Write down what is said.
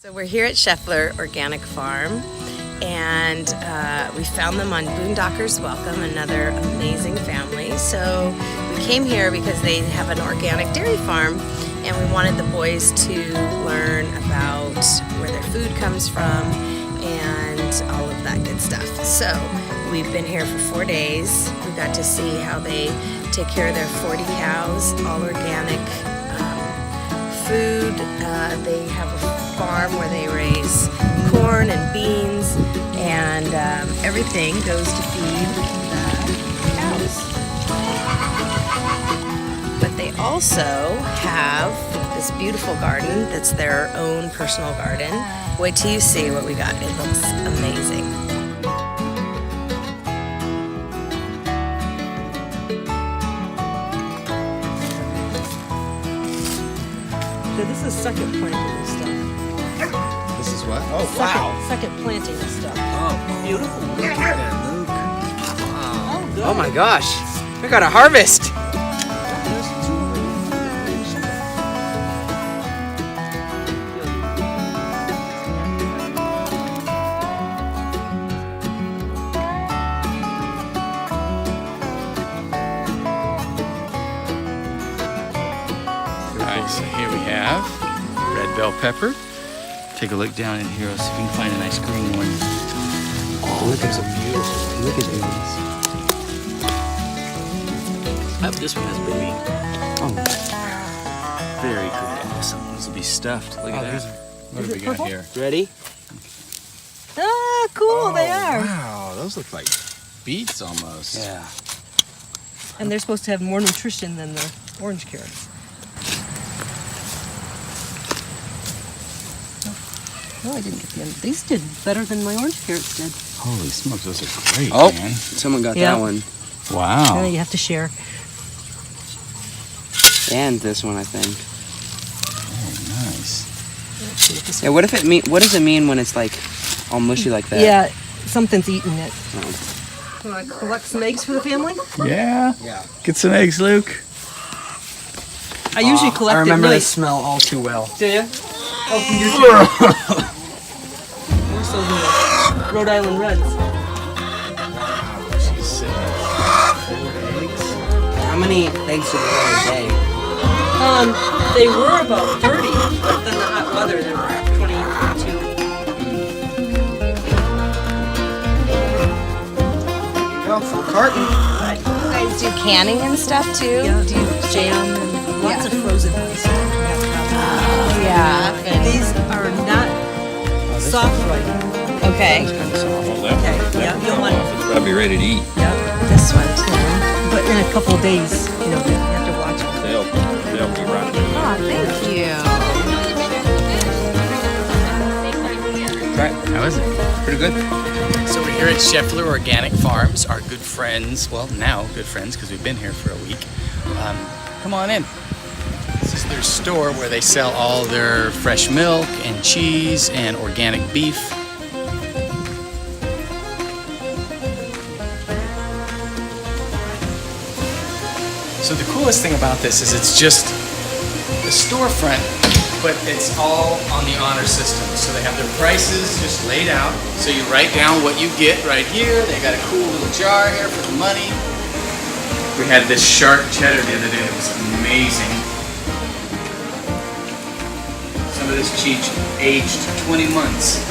So we're here at Scheffler Organic Farm, and we found them on Boondockers Welcome, another amazing family. So we came here because they have an organic dairy farm, and we wanted the boys to learn about where their food comes from and all of that good stuff. So we've been here for 4 days. We got to see how they take care of their 40 cows, all organic food. They have a farm where they raise corn and beans, and everything goes to feed the cows. But they also have this beautiful garden that's their own personal garden. Wait till you see what we got. It looks amazing. So this is second planting and stuff. This is what? Oh, wow. Second planting and stuff. Oh, Beautiful. look at that, Luke. Wow. Oh, good. Oh my gosh, we got a harvest. Alright, so here we have red bell pepper. Take a look down in here, see if we can find a nice green one. Oh, look at some beautiful. Look at these. Oh, this one has baby. Oh, Very good. Awesome. These will be stuffed. Look at that. What have we got here? ready? Ah, cool, they are. Wow, those look like beets almost. Yeah. And they're supposed to have more nutrition than the orange carrots. Oh, I didn't get the end. These did better than my orange carrots did. Holy smokes, those are great, Oh, man. someone got Yeah. that one. Wow. You have to share. And this one, I think. Oh, nice. Yeah, what does it mean when it's like all mushy like that? Yeah, something's eating it. Oh. You want to collect some eggs for the family? Yeah. Yeah. Get some eggs, Luke. I usually collect I remember it really. the smell all too well. Do you? Oh, from your Where's those Rhode Island Reds? She's sitting at 4 eggs. How many eggs do they lay a day? They were about 30, but then the hot weather, they were 20, 22. Oh, full carton. You guys do canning and stuff too? Yeah, Do you jam and lots of frozen ones. Oh, yeah. These are not soft right. Okay. Okay, yeah, you'll want, It's probably ready to eat. yeah, This one too. but in a couple of days, you know, you have to watch them. They'll be right. Oh, thank you. Right. How is it? Pretty good. So we're here at Scheffler Organic Farms, our good friends, well, now good friends because we've been here for a week. Come on in. This is their store where they sell all their fresh milk and cheese and organic beef. So the coolest thing about this is it's just the storefront, but it's all on the honor system. So they have their prices just laid out. So you write down what you get right here. They got a cool little jar here for the money. We had this sharp cheddar the other day that was amazing. Some of this cheese aged 20 months.